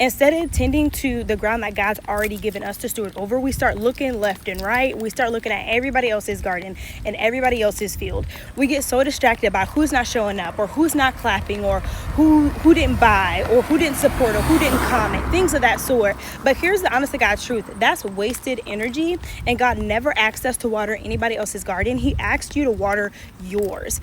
instead of tending to the ground that God's already given us to steward over, we start looking left and right. We start looking at everybody else's garden and everybody else's field. We get so distracted by who's not showing up, or who's not clapping, or who didn't buy, or who didn't support, or who didn't comment, things of that sort. But here's the honest to God truth. That's wasted energy, and God never asked us to water anybody else's garden. He asked you to water yours.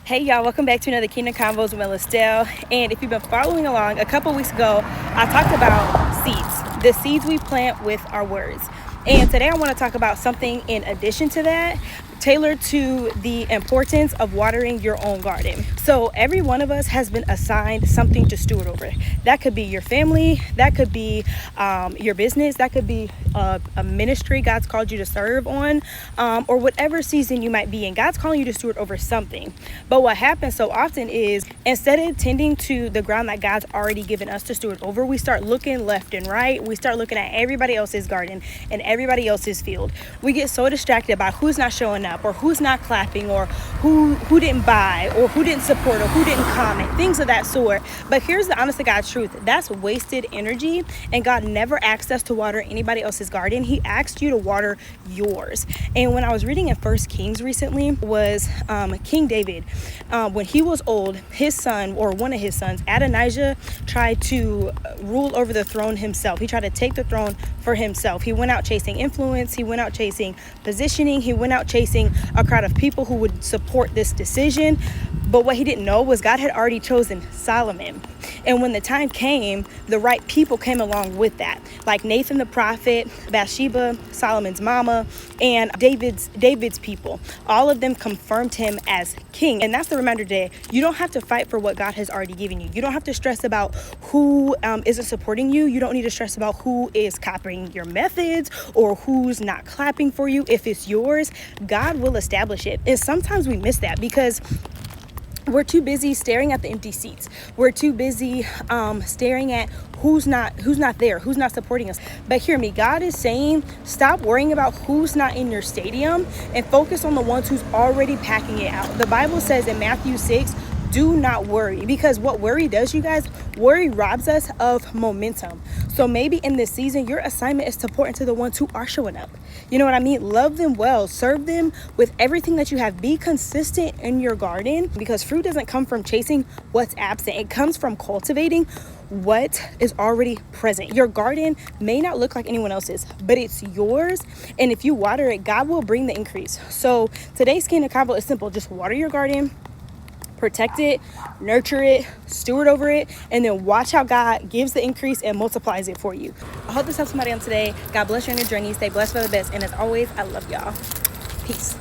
Hey y'all, welcome back to another Kingdom Konvos with Estelle. And if you've been following along, a couple weeks ago I talked about seeds, the seeds we plant with our words. And today I want to talk about something in addition to that, tailored to the importance of watering your own garden. So every one of us has been assigned something to steward over. That could be your family, that could be your business, that could be a ministry God's called you to serve on, or whatever season you might be in. God's calling you to steward over something. But what happens so often is, instead of tending to the ground that God's already given us to steward over, we start looking left and right. We start looking at everybody else's garden and everybody else's field. We get so distracted by who's not showing up, or who's not clapping, or who didn't buy, or who didn't support, or who didn't comment, things of that sort. But here's the honest to God truth. That's wasted energy, and God never asked us to water anybody else's garden. He asked you to water yours. And when I was reading in 1 Kings recently, was King David. When he was old, his son, or one of his sons, Adonijah, tried to rule over the throne himself. He tried to take the throne for himself. He went out chasing influence. He went out chasing positioning. He went out chasing a crowd of people who would support this decision. But what he didn't know was God had already chosen Solomon. And when the time came, the right people came along with that, like Nathan the prophet, Bathsheba, Solomon's mama, and David's people. All of them confirmed him as king. And that's the reminder today. You don't have to fight for what God has already given you. You don't have to stress about who isn't supporting you. You don't need to stress about who is copying your methods or who's not clapping for you. If it's yours, God will establish it. And sometimes we miss that because we're too busy staring at the empty seats. We're too busy staring at who's not there, who's not supporting us. But hear me, God is saying, stop worrying about who's not in your stadium and focus on the ones who's already packing it out. The Bible says in Matthew 6, do not worry, because what worry does, you guys, worry robs us of momentum. So maybe in this season, your assignment is to pour into the ones who are showing up. You know what I mean? Love them well, serve them with everything that you have. Be consistent in your garden, because fruit doesn't come from chasing what's absent. It comes from cultivating what is already present. Your garden may not look like anyone else's, but it's yours. And if you water it, God will bring the increase. So today's Kingdom Konvo is simple. Just water your garden, protect it, nurture it, steward over it, and then watch how God gives the increase and multiplies it for you. I hope this helps somebody on today. God bless you on your journey. Stay blessed for the best. And as always, I love y'all. Peace.